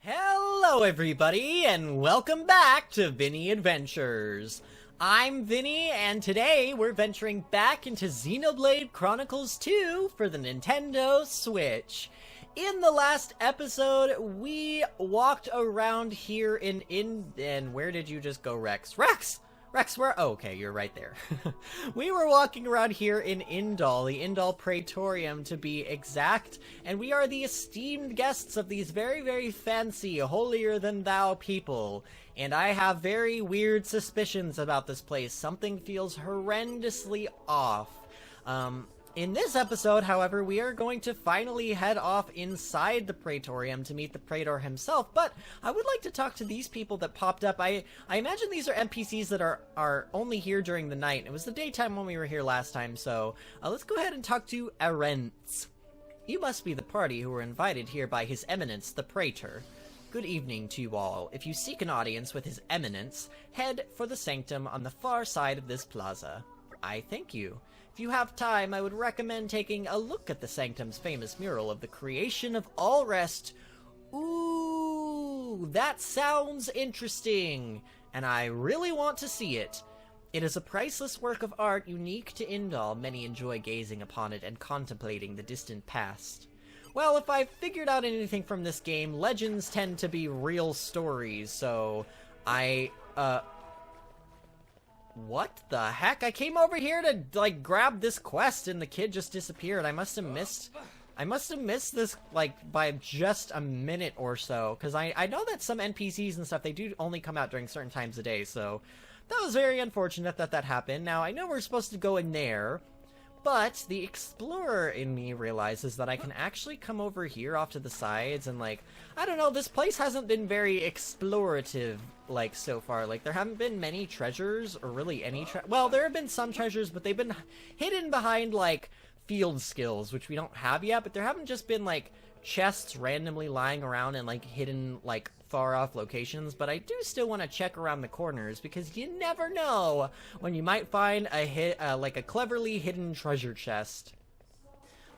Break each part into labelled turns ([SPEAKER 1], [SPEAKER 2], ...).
[SPEAKER 1] Hello everybody, and welcome back to VinnyAdventures. I'm Vinny, and today we're venturing back into Xenoblade Chronicles 2 for the Nintendo Switch. In the last episode, we walked around here and where did you just go, Rex? Rex, where? Oh, okay, you're right there. We were walking around here in Indal, the Indal Praetorium to be exact, and we are the esteemed guests of these very, very fancy, holier-than-thou people. And I have very weird suspicions about this place. Something feels horrendously off. In this episode, however, we are going to finally head off inside the Praetorium to meet the Praetor himself, but I would like to talk to these people that popped up. I imagine these are NPCs that are only here during the night. It was the daytime when we were here last time, so let's go ahead and talk to Alrest. You must be the party who were invited here by His Eminence, the Praetor. Good evening to you all. If you seek an audience with His Eminence, head for the sanctum on the far side of this plaza. I thank you. If you have time, I would recommend taking a look at the Sanctum's famous mural of the creation of Alrest. Ooh, that sounds interesting, and I really want to see it. It is a priceless work of art unique to Indal. Many enjoy gazing upon it and contemplating the distant past. Well, if I've figured out anything from this game, legends tend to be real stories, so what the heck? I came over here to, like, grab this quest and the kid just disappeared. I must have missed this, like, by just a minute or so. Because I know that some NPCs and stuff, they do only come out during certain times of day, so that was very unfortunate that that happened. Now, I know we're supposed to go in there, but the explorer in me realizes that I can actually come over here off to the sides and, like, I don't know, this place hasn't been very explorative, like, so far. Like, there haven't been many treasures, or really any well, there have been some treasures, but they've been hidden behind, like, field skills, which we don't have yet, but there haven't just been, like, chests randomly lying around in, like, hidden, like, far-off locations, but I do still want to check around the corners, because you never know when you might find like a cleverly hidden treasure chest.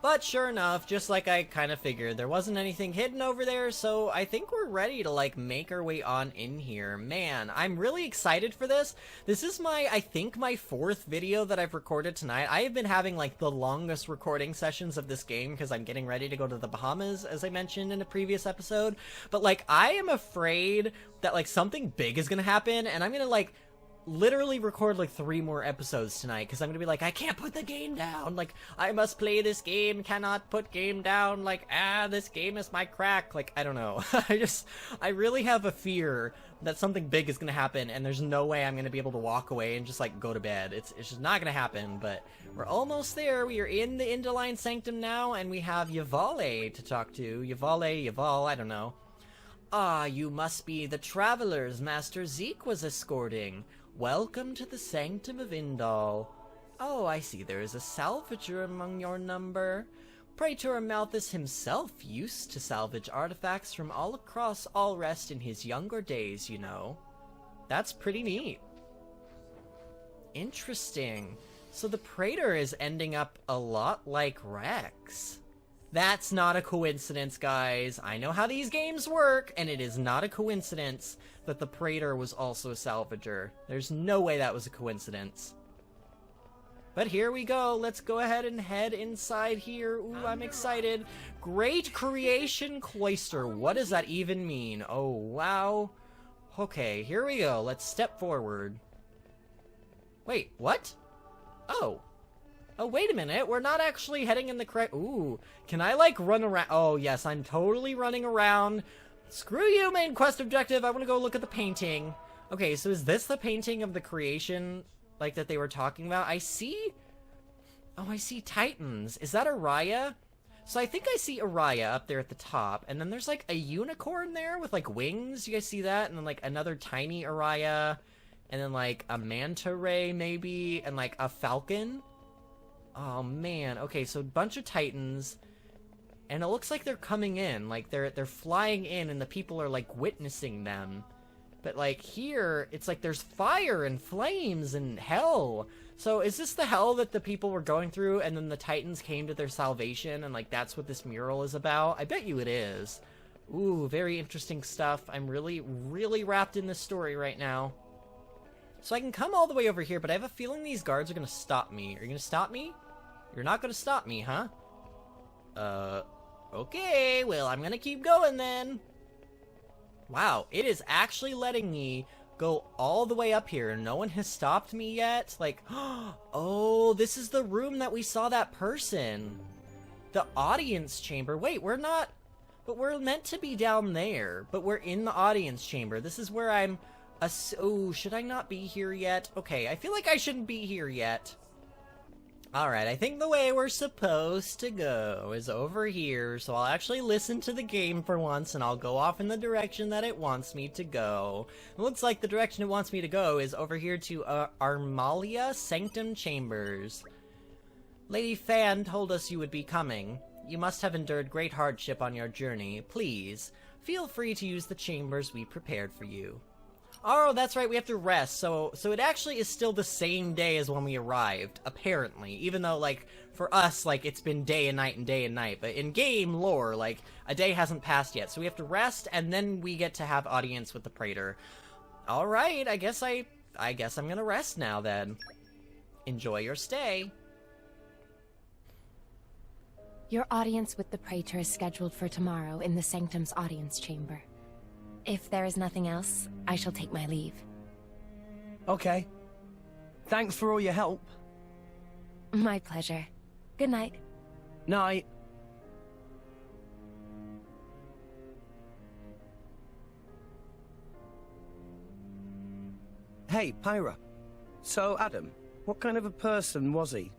[SPEAKER 1] But sure enough, just like I kind of figured, there wasn't anything hidden over there, so I think we're ready to, like, make our way on in here. Man, I'm really excited for this. This is I think my 4th video that I've recorded tonight. I have been having, like, the longest recording sessions of this game because I'm getting ready to go to the Bahamas, as I mentioned in a previous episode. But, like, I am afraid that, like, something big is gonna happen, and I'm gonna, like, literally record like 3 more episodes tonight because I'm gonna be like, I can't put the game down, like, I must play this game, cannot put game down, like, this game is my crack, like, I don't know. I really have a fear that something big is gonna happen and there's no way I'm gonna be able to walk away and just, like, go to bed. It's just not gonna happen, but we're almost there. We are in the Indaline Sanctum now, and we have Yvale to talk to. Yval, I don't know. Ah, you must be the travelers Master Zeke was escorting. Welcome to the Sanctum of Indal. Oh, I see there is a salvager among your number. Praetor Amalthus himself used to salvage artifacts from all across Alrest in his younger days, you know. That's pretty neat. Interesting. So the Praetor is ending up a lot like Rex. That's not a coincidence, guys. I know how these games work, and it is not a coincidence that the Praetor was also a salvager. There's no way that was a coincidence. But here we go. Let's go ahead and head inside here. Ooh, I'm excited. Great Creation Cloister. What does that even mean? Oh, wow. Okay, here we go. Let's step forward. Wait, what? Oh. Oh, wait a minute, we're not actually heading in the correct— Ooh, can I, like, run around? Oh, yes, I'm totally running around. Screw you, main quest objective, I want to go look at the painting. Okay, so is this the painting of the creation, like, that they were talking about? I see— Oh, I see Titans. Is that Araya? So I think I see Araya up there at the top, and then there's, like, a unicorn there with, like, wings. You guys see that? And then, like, another tiny Araya, and then, like, a manta ray, maybe, and, like, a falcon. Oh man, okay, so a bunch of Titans, and it looks like they're coming in, like they're flying in and the people are, like, witnessing them. But, like, here, it's like there's fire and flames and hell. So is this the hell that the people were going through and then the Titans came to their salvation and, like, that's what this mural is about? I bet you it is. Ooh, very interesting stuff. I'm really, really wrapped in this story right now. So I can come all the way over here, but I have a feeling these guards are gonna stop me. Are you gonna stop me? You're not gonna stop me, huh? Okay, well, I'm gonna keep going then. Wow, it is actually letting me go all the way up here. No one has stopped me yet. Like, oh, this is the room that we saw that person. The audience chamber. Wait, we're not... But we're meant to be down there. But we're in the audience chamber. This is where I'm... Oh, should I not be here yet? Okay, I feel like I shouldn't be here yet. Alright, I think the way we're supposed to go is over here, so I'll actually listen to the game for once, and I'll go off in the direction that it wants me to go. It looks like the direction it wants me to go is over here to Armalia Sanctum Chambers. Lady Fan told us you would be coming. You must have endured great hardship on your journey. Please, feel free to use the chambers we prepared for you. Oh, that's right, we have to rest, so it actually is still the same day as when we arrived, apparently, even though, like, for us, like, it's been day and night, but in game lore, like, a day hasn't passed yet, so we have to rest, and then we get to have audience with the Praetor. Alright, I guess I'm gonna rest now, then. Enjoy your stay.
[SPEAKER 2] Your audience with the Praetor is scheduled for tomorrow in the Sanctum's audience chamber. If there is nothing else, I shall take my leave.
[SPEAKER 3] Okay. Thanks for all your help.
[SPEAKER 2] My pleasure. Good night.
[SPEAKER 3] Night. Hey, Pyra. So, Adam, what kind of a person was he?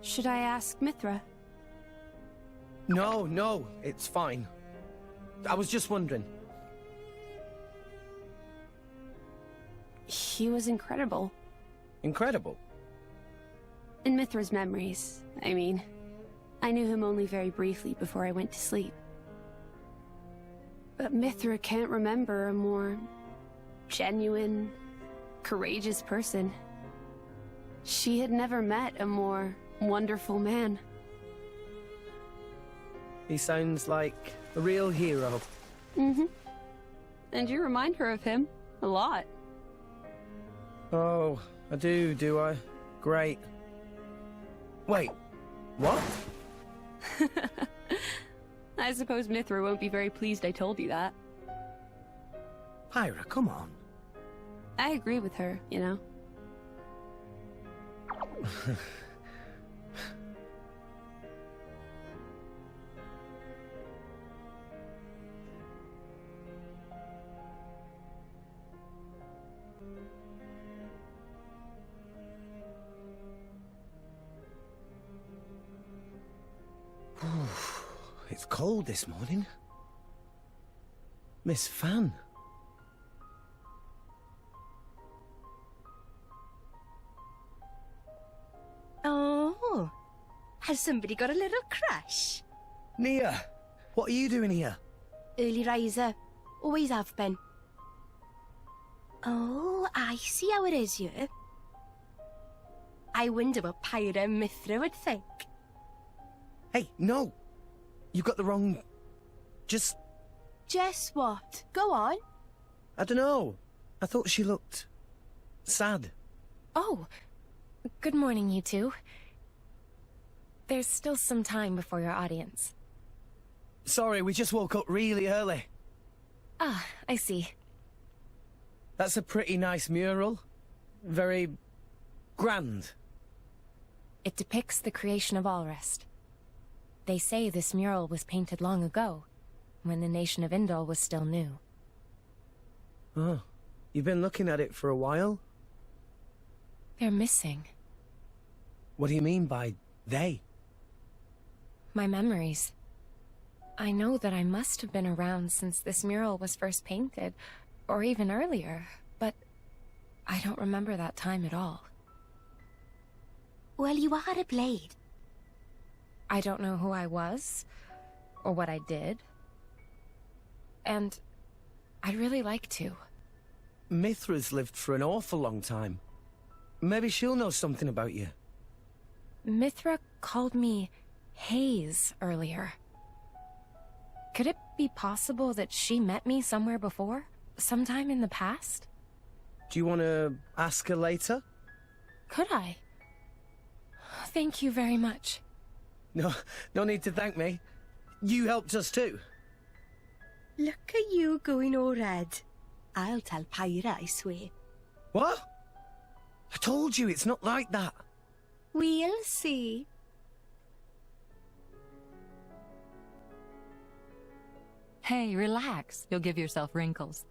[SPEAKER 4] Should I ask Mithra?
[SPEAKER 3] No, it's fine. I was just wondering.
[SPEAKER 4] He was incredible.
[SPEAKER 3] Incredible?
[SPEAKER 4] In Mithra's memories, I mean. I knew him only very briefly before I went to sleep. But Mithra can't remember a more genuine, courageous person. She had never met a more wonderful man.
[SPEAKER 3] He sounds like a real hero.
[SPEAKER 4] Mm-hmm. And you remind her of him a lot.
[SPEAKER 3] Oh, I do I? Great. Wait, what?
[SPEAKER 4] I suppose Mithra won't be very pleased I told you that.
[SPEAKER 3] Pyra, come on.
[SPEAKER 4] I agree with her, you know.
[SPEAKER 3] It's cold this morning. Miss Fan.
[SPEAKER 5] Oh, has somebody got a little crush?
[SPEAKER 3] Nia, what are you doing here?
[SPEAKER 5] Early riser, always have been. Oh, I see how it is here. I wonder what Pyra and Mithra would think.
[SPEAKER 3] Hey, no! You got the wrong... Just
[SPEAKER 5] what? Go on.
[SPEAKER 3] I don't know. I thought she looked... sad.
[SPEAKER 2] Oh, good morning, you two. There's still some time before your audience.
[SPEAKER 3] Sorry, we just woke up really early.
[SPEAKER 2] Ah, I see.
[SPEAKER 3] That's a pretty nice mural. Very... grand.
[SPEAKER 2] It depicts the creation of Alrest. They say this mural was painted long ago, when the nation of Indol was still new.
[SPEAKER 3] Oh, you've been looking at it for a while?
[SPEAKER 2] They're missing.
[SPEAKER 3] What do you mean by they?
[SPEAKER 2] My memories. I know that I must have been around since this mural was first painted, or even earlier, but I don't remember that time at all.
[SPEAKER 5] Well, you are a blade.
[SPEAKER 2] I don't know who I was, or what I did. And I'd really like to.
[SPEAKER 3] Mithra's lived for an awful long time. Maybe she'll know something about you.
[SPEAKER 2] Mithra called me Hayes earlier. Could it be possible that she met me somewhere before? Sometime in the past?
[SPEAKER 3] Do you want to ask her later?
[SPEAKER 2] Could I? Thank you very much.
[SPEAKER 3] No, no need to thank me. You helped us too.
[SPEAKER 5] Look at you going all red. I'll tell Pyra, I swear.
[SPEAKER 3] What? I told you, it's not like that.
[SPEAKER 5] We'll see.
[SPEAKER 6] Hey, relax. You'll give yourself wrinkles.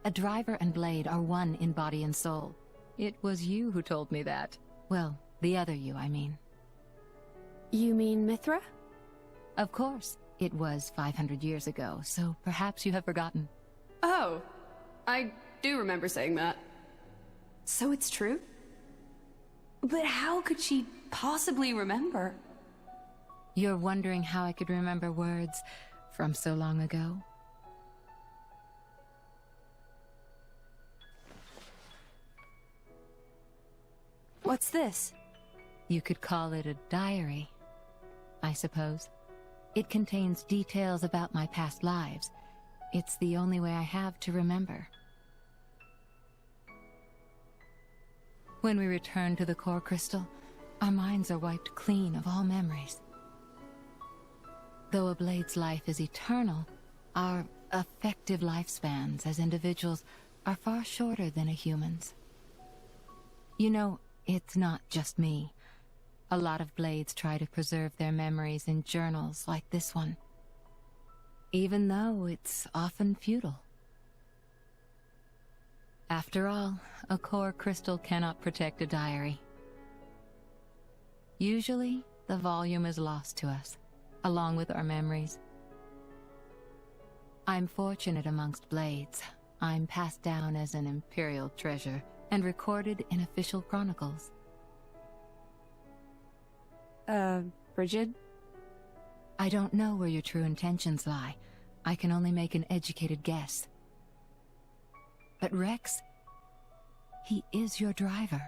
[SPEAKER 6] A driver and blade are one in body and soul. It was you who told me that. Well, the other you, I mean.
[SPEAKER 4] You mean Mithra?
[SPEAKER 6] Of course. It was 500 years ago, so perhaps you have forgotten.
[SPEAKER 7] Oh, I do remember saying that. So it's true? But how could she possibly remember?
[SPEAKER 6] You're wondering how I could remember words from so long ago?
[SPEAKER 7] What's this?
[SPEAKER 6] You could call it a diary, I suppose. It contains details about my past lives. It's the only way I have to remember. When we return to the core crystal, our minds are wiped clean of all memories. Though a blade's life is eternal, our effective lifespans as individuals are far shorter than a human's. You know, it's not just me. A lot of blades try to preserve their memories in journals like this one, even though it's often futile. After all, a core crystal cannot protect a diary. Usually, the volume is lost to us, along with our memories. I'm fortunate amongst blades. I'm passed down as an imperial treasure and recorded in official chronicles.
[SPEAKER 7] Bridget?
[SPEAKER 6] I don't know where your true intentions lie. I can only make an educated guess. But Rex, he is your driver.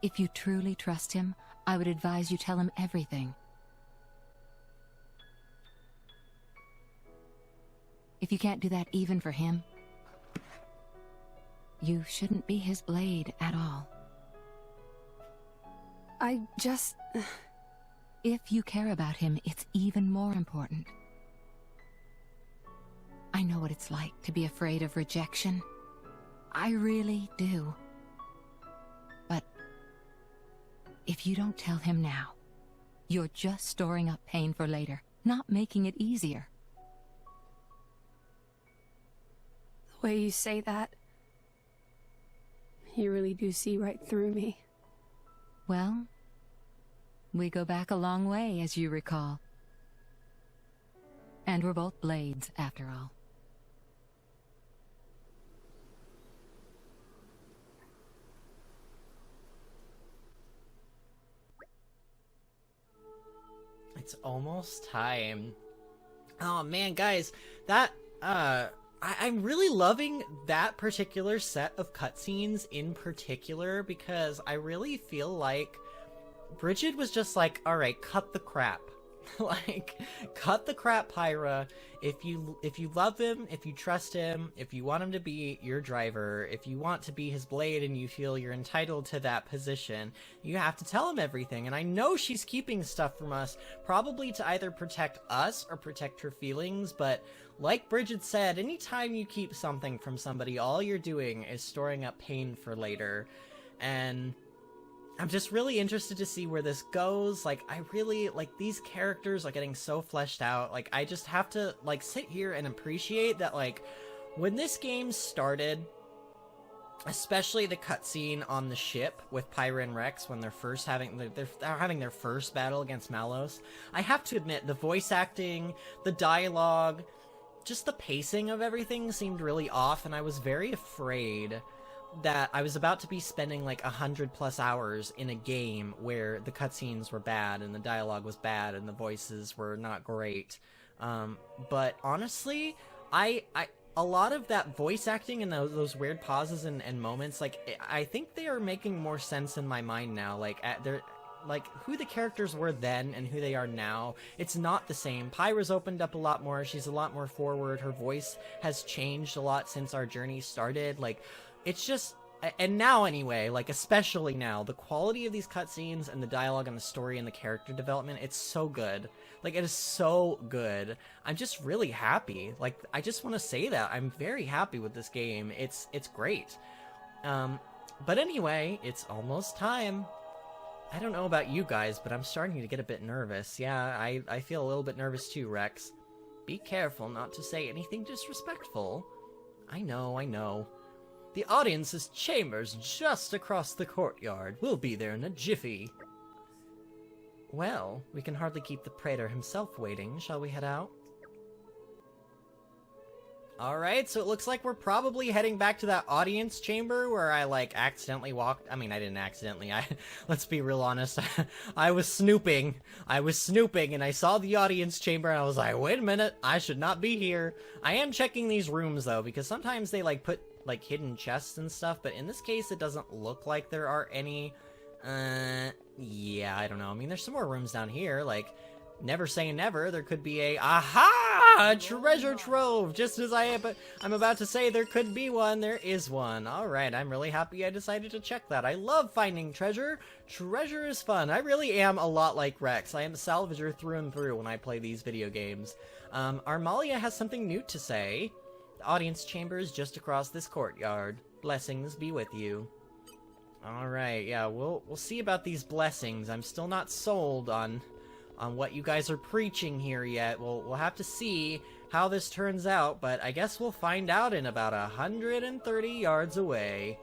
[SPEAKER 6] If you truly trust him, I would advise you tell him everything. If you can't do that even for him, you shouldn't be his blade at all.
[SPEAKER 7] I just...
[SPEAKER 6] If you care about him, it's even more important. I know what it's like to be afraid of rejection. I really do. But if you don't tell him now, you're just storing up pain for later, not making it easier.
[SPEAKER 4] The way you say that, you really do see right through me.
[SPEAKER 6] Well, we go back a long way, as you recall. And we're both blades, after all.
[SPEAKER 1] It's almost time. Oh man, guys, that, I'm really loving that particular set of cutscenes in particular because I really feel like Bridget was just like, alright, cut the crap. Like, cut the crap, Pyra. If you love him, if you trust him, if you want him to be your driver, if you want to be his blade and you feel you're entitled to that position, you have to tell him everything. And I know she's keeping stuff from us, probably to either protect us or protect her feelings, but like Bridget said, anytime you keep something from somebody, all you're doing is storing up pain for later. And I'm just really interested to see where this goes. Like, I really, like, these characters are getting so fleshed out. Like, I just have to, like, sit here and appreciate that, like, when this game started, especially the cutscene on the ship with Pyra and Rex when they're first having, they're having their first battle against Malos, I have to admit, the voice acting, the dialogue, just the pacing of everything seemed really off, and I was very afraid that I was about to be spending like 100+ hours in a game where the cutscenes were bad and the dialogue was bad and the voices were not great. But honestly, a lot of that voice acting and those weird pauses and moments, like, I think they are making more sense in my mind now. Like, like, who the characters were then and who they are now. It's not the same. Pyra's opened up a lot more. She's a lot more forward. Her voice has changed a lot since our journey started. Like, it's just... And now, anyway, like, especially now, the quality of these cutscenes and the dialogue and the story and the character development, it's so good. Like, it is so good. I'm just really happy. Like, I just want to say that. I'm very happy with this game. It's great. But anyway, it's almost time. I don't know about you guys, but I'm starting to get a bit nervous. Yeah, I feel a little bit nervous too, Rex. Be careful not to say anything disrespectful. I know. The audience's chamber's just across the courtyard. We'll be there in a jiffy. Well, we can hardly keep the Praetor himself waiting. Shall we head out? Alright, so it looks like we're probably heading back to that audience chamber where I, like, accidentally walked. I mean, I didn't accidentally. Let's be real honest. I was snooping. And I saw the audience chamber and I was like, wait a minute, I should not be here. I am checking these rooms, though, because sometimes they, like, put, like, hidden chests and stuff, but in this case, it doesn't look like there are any. Yeah, I don't know. I mean, there's some more rooms down here, like... Never say never, there could be a treasure trove, just as I'm about to say there could be one, there is one. Alright, I'm really happy I decided to check that. I love finding treasure. Treasure is fun. I really am a lot like Rex. I am a salvager through and through when I play these video games. Armalia has something new to say. The audience chamber is just across this courtyard. Blessings be with you. Alright, yeah, we'll see about these blessings. I'm still not sold on what you guys are preaching here yet. We'll have to see how this turns out, but I guess we'll find out in about 130 yards away.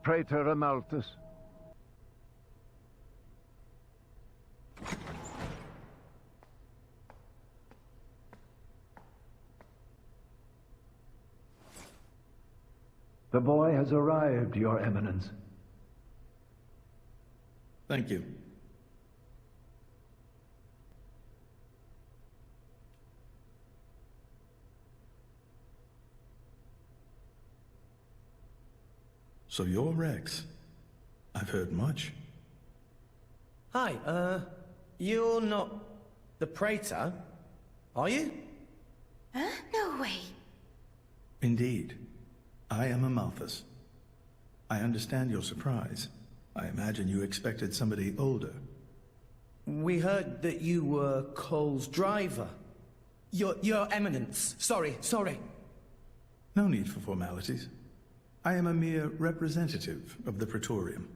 [SPEAKER 8] Praetor Amalthus. The boy has arrived, Your Eminence.
[SPEAKER 9] Thank you. So you're Rex. I've heard much.
[SPEAKER 3] Hi, you're not The Praetor? Are you?
[SPEAKER 5] Huh? No way.
[SPEAKER 9] Indeed. I am Amalthus. I understand your surprise. I imagine you expected somebody older.
[SPEAKER 3] We heard that you were Cole's driver. Your Eminence. Sorry.
[SPEAKER 9] No need for formalities. I am a mere representative of the Praetorium.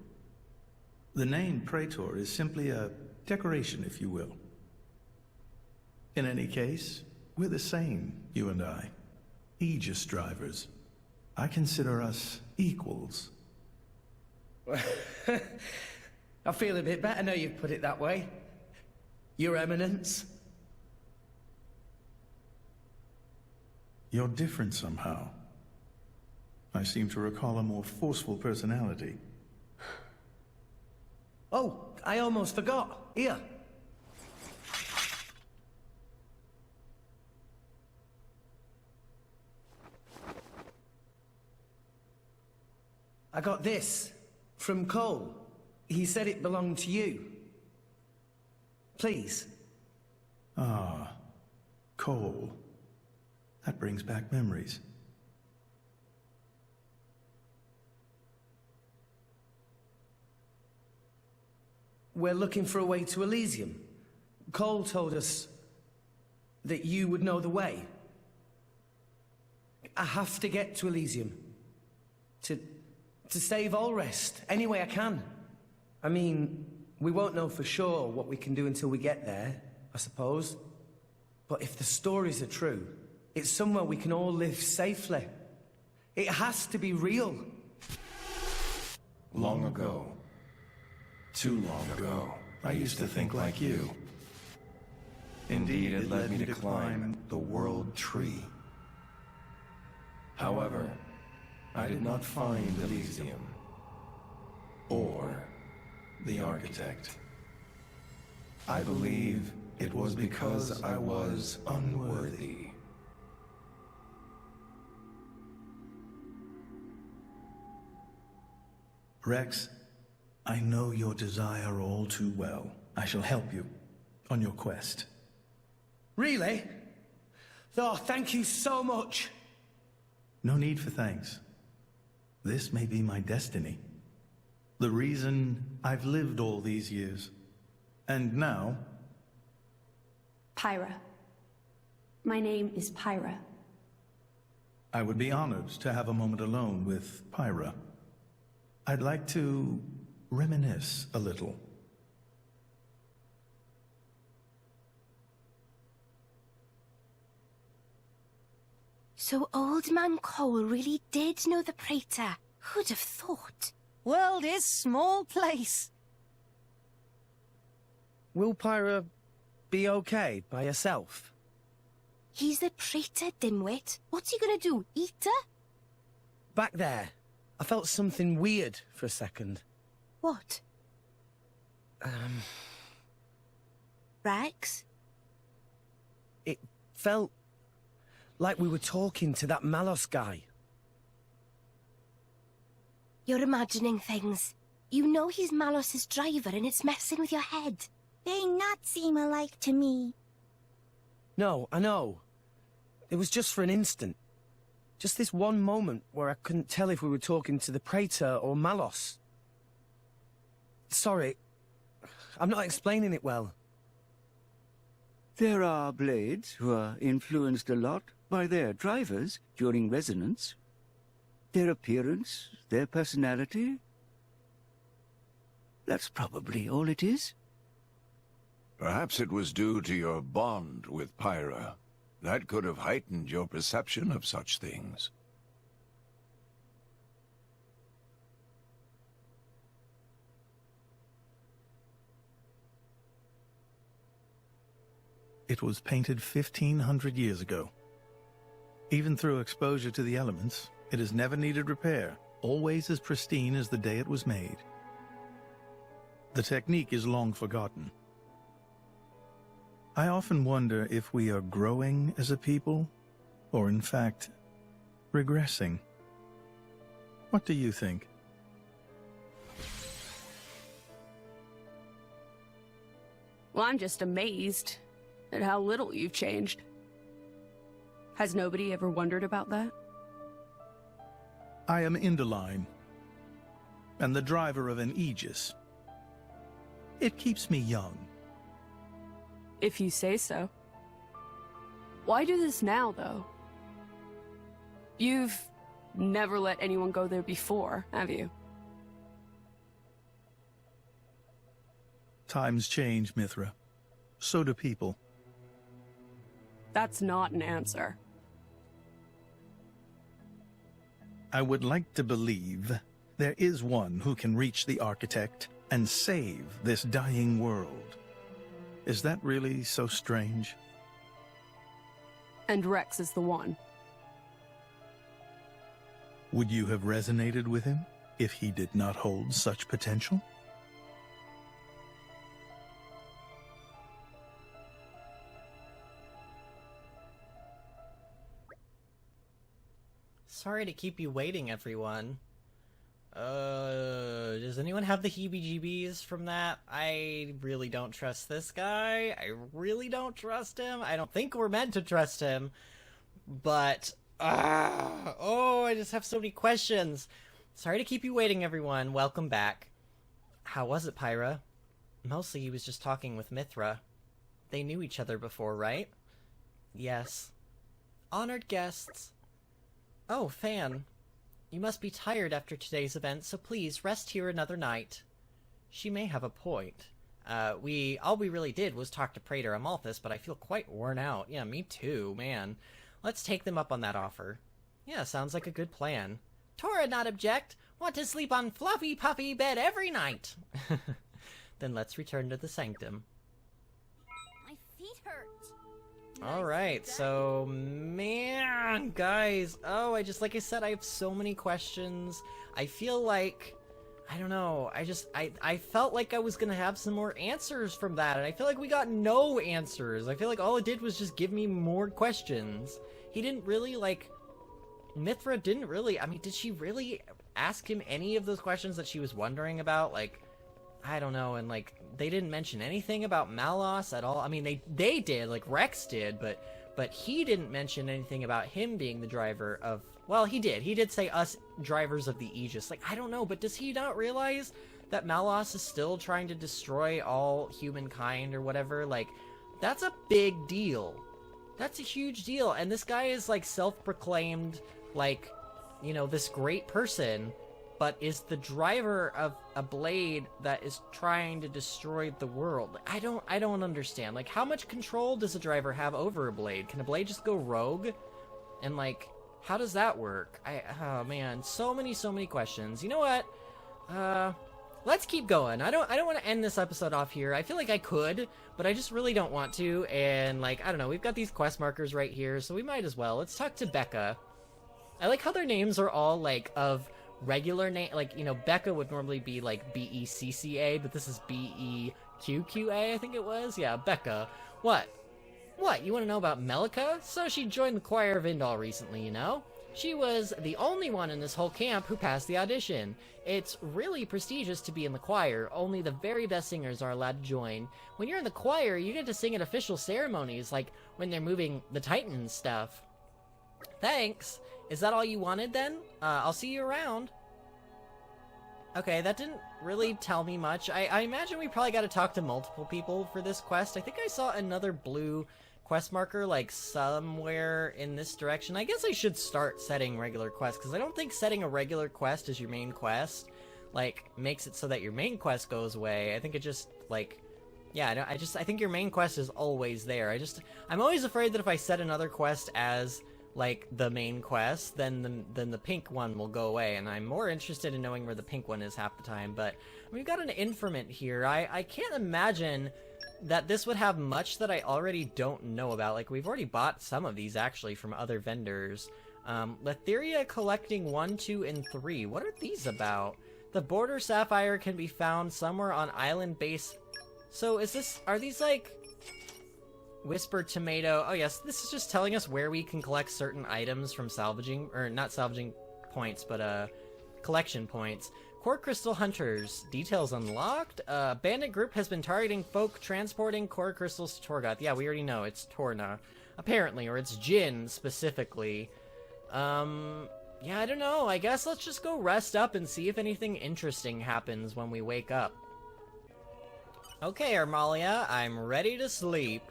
[SPEAKER 9] The name Praetor is simply a decoration, if you will. In any case, we're the same, you and I. Aegis drivers. I consider us equals.
[SPEAKER 3] I feel a bit better now you've put it that way. Your Eminence.
[SPEAKER 9] You're different somehow. I seem to recall a more forceful personality.
[SPEAKER 3] Oh, I almost forgot. Here. I got this from Cole. He said it belonged to you. Please.
[SPEAKER 9] Ah, Cole. That brings back memories.
[SPEAKER 3] We're looking for a way to Elysium. Cole told us that you would know the way. I have to get to Elysium. To save Alrest, any way I can. I mean, we won't know for sure what we can do until we get there, I suppose. But if the stories are true, it's somewhere we can all live safely. It has to be real.
[SPEAKER 10] Long ago. Too long ago, I used to think like you. Indeed, it led me to climb the World Tree. However, I did not find Elysium. Or the Architect. I believe it was because I was unworthy.
[SPEAKER 9] Rex, I know your desire all too well. I shall help you on your quest.
[SPEAKER 3] Really? Oh, thank you so much.
[SPEAKER 9] No need for thanks. This may be my destiny. The reason I've lived all these years. And now...
[SPEAKER 4] Pyra. My name is Pyra.
[SPEAKER 9] I would be honored to have a moment alone with Pyra. I'd like to reminisce a little.
[SPEAKER 5] So Old Man Cole really did know the Praetor. Who'd have thought?
[SPEAKER 11] World is small place.
[SPEAKER 3] Will Pyra be okay by herself?
[SPEAKER 5] He's the Praetor, dimwit. What's he gonna do, eat her?
[SPEAKER 3] Back there, I felt something weird for a second.
[SPEAKER 5] What? Rex?
[SPEAKER 3] It felt like we were talking to that Malos guy.
[SPEAKER 5] You're imagining things. You know he's Malos's driver and it's messing with your head.
[SPEAKER 12] They not seem alike to me.
[SPEAKER 3] No, I know. It was just for an instant. Just this one moment where I couldn't tell if we were talking to the Praetor or Malos. Sorry, I'm not explaining it well.
[SPEAKER 13] There are blades who are influenced a lot by their drivers during resonance. Their appearance, their personality. That's probably all it is.
[SPEAKER 10] Perhaps it was due to your bond with Pyra. That could have heightened your perception of such things.
[SPEAKER 9] It was painted 1,500 years ago. Even through exposure to the elements, it has never needed repair, always as pristine as the day it was made. The technique is long forgotten. I often wonder if we are growing as a people, or in fact, regressing. What do you think?
[SPEAKER 4] Well, I'm just amazed.
[SPEAKER 7] at how little you've changed. Has nobody ever wondered about that?
[SPEAKER 9] I am Indoline, and the driver of an Aegis. It keeps me young.
[SPEAKER 7] If you say so. Why do this now, though? You've never let anyone go there before, have you?
[SPEAKER 9] Times change, Mithra. So do people.
[SPEAKER 7] That's not an answer.
[SPEAKER 9] I would like to believe there is one who can reach the Architect and save this dying world. Is that really so strange?
[SPEAKER 7] And Rex is the one.
[SPEAKER 9] Would you have resonated with him if he did not hold such potential?
[SPEAKER 1] Sorry to keep you waiting, everyone. Does anyone have the heebie-jeebies from that? I really don't trust this guy. I really don't trust him. I don't think we're meant to trust him. But, I just have so many questions. Sorry to keep you waiting, everyone. Welcome back. How was it, Pyra? Mostly he was just talking with Mithra. They knew each other before, right? Yes. Honored guests. Oh, Fan. You must be tired after today's event, so please rest here another night. She may have a point. All we really did was talk to Praetor Amalthus, but I feel quite worn out. Yeah, me too, man. Let's take them up on that offer. Yeah, sounds like a good plan. Tora not object. Want to sleep on fluffy puffy bed every night. Then let's return to the sanctum.
[SPEAKER 12] My feet hurt.
[SPEAKER 1] Alright, so, man, guys, like I said, I have so many questions. I feel like, I don't know, I felt like I was gonna have some more answers from that, and I feel like we got no answers. I feel like all it did was just give me more questions. He didn't really, Mithra didn't really, did she really ask him any of those questions that she was wondering about? I don't know, and they didn't mention anything about Malos at all. They did, Rex did, but he didn't mention anything about him being the driver of, well, he did say us drivers of the Aegis. I don't know, but does he not realize that Malos is still trying to destroy all humankind or whatever? That's a big deal. That's a huge deal, and this guy is, self-proclaimed, this great person, but is the driver of a blade that is trying to destroy the world. I don't understand. How much control does a driver have over a blade? Can a blade just go rogue? And how does that work? Oh man, so many questions. You know what? Let's keep going. I don't want to end this episode off here. I feel like I could, but I just really don't want to. And I don't know, we've got these quest markers right here, so we might as well. Let's talk to Becca. I like how their names are all of regular name, Becca would normally be Becca, but this is Beqqa, I think it was. Yeah, Becca. What, you want to know about Melika? So she joined the choir of Indal recently, you know? She was the only one in this whole camp who passed the audition. It's really prestigious to be in the choir. Only the very best singers are allowed to join. When you're in the choir, you get to sing at official ceremonies, like when they're moving the Titan and stuff. Thanks. Is that all you wanted, then? I'll see you around. Okay, that didn't really tell me much. I imagine we probably got to talk to multiple people for this quest. I think I saw another blue quest marker, somewhere in this direction. I guess I should start setting regular quests, because I don't think setting a regular quest as your main quest, makes it so that your main quest goes away. I think it just, yeah, I think your main quest is always there. I'm always afraid that if I set another quest as the main quest, then the pink one will go away, and I'm more interested in knowing where the pink one is half the time. But we've got an informant here. I can't imagine that this would have much that I already don't know about. We've already bought some of these, actually, from other vendors. Letheria collecting 1, 2, and 3. What are these about? The border sapphire can be found somewhere on island base. So are these Whisper Tomato. Oh yes, this is just telling us where we can collect certain items from salvaging, or not salvaging points, but collection points. Core Crystal Hunters. Details unlocked. Bandit group has been targeting folk transporting core crystals to Torgoth. Yeah, we already know. It's Torna. Apparently, or it's Jin, specifically. Yeah, I don't know. I guess let's just go rest up and see if anything interesting happens when we wake up. Okay, Armalia, I'm ready to sleep.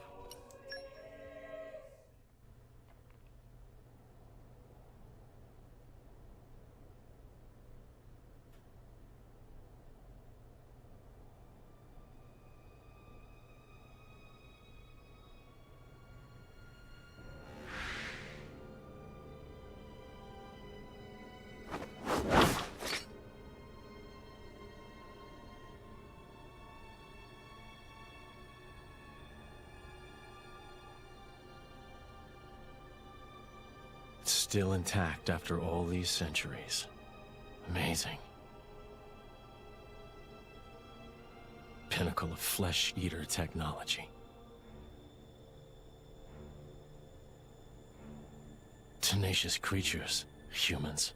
[SPEAKER 14] Still intact after all these centuries. Amazing. Pinnacle of flesh-eater technology. Tenacious creatures, humans.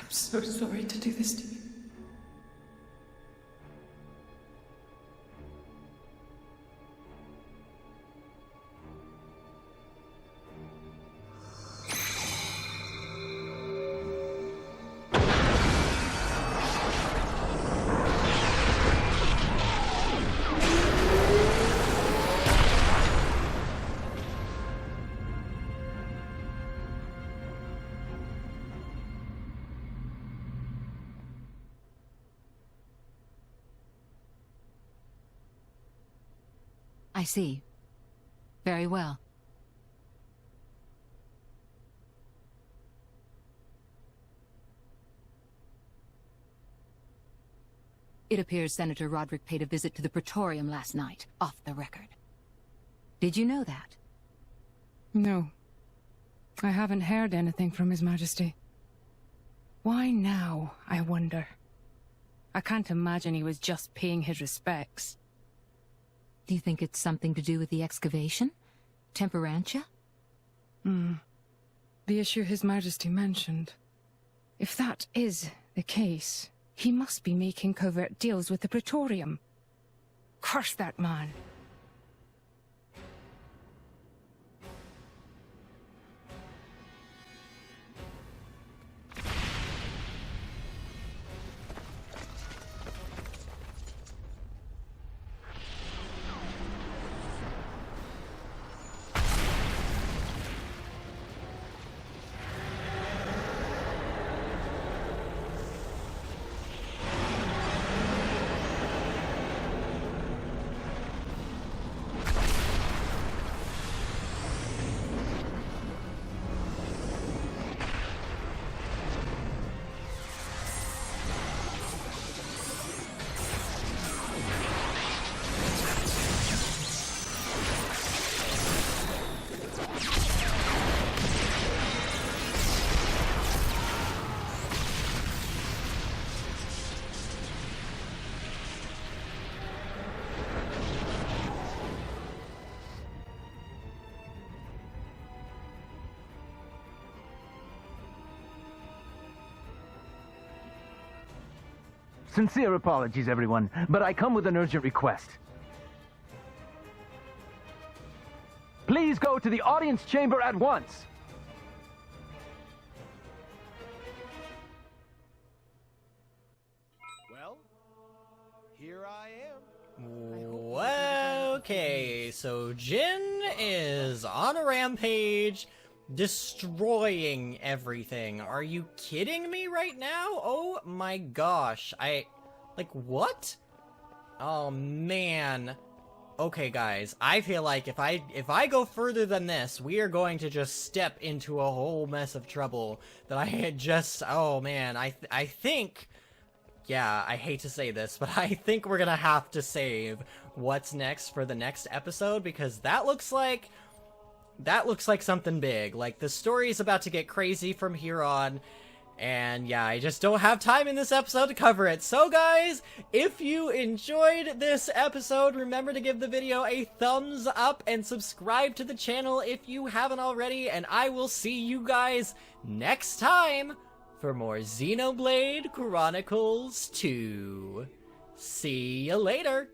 [SPEAKER 15] I'm so sorry to do this to you.
[SPEAKER 6] I see. Very well. It appears Senator Roderick paid a visit to the Praetorium last night, off the record. Did you know that?
[SPEAKER 16] No. I haven't heard anything from His Majesty. Why now, I wonder? I can't imagine he was just paying his respects.
[SPEAKER 6] Do you think it's something to do with the excavation? Temperantia?
[SPEAKER 16] The issue His Majesty mentioned. If that is the case, he must be making covert deals with the Praetorium. Curse that man.
[SPEAKER 17] Sincere apologies, everyone, but I come with an urgent request. Please go to the audience chamber at once.
[SPEAKER 18] Well, here I am.
[SPEAKER 1] Okay, so Jin is on a rampage, destroying everything. Are you kidding me right now? Oh my gosh. Like, what? Oh man. Okay guys, I feel like if I go further than this, we are going to just step into a whole mess of trouble that I had just, oh man, I think, yeah, I hate to say this, but I think we're gonna have to save what's next for the next episode, because that looks like something big. Like, the story is about to get crazy from here on, And yeah, I just don't have time in this episode to cover it. So guys, if you enjoyed this episode, remember to give the video a thumbs up and subscribe to the channel if you haven't already. And I will see you guys next time for more Xenoblade Chronicles 2. See you later!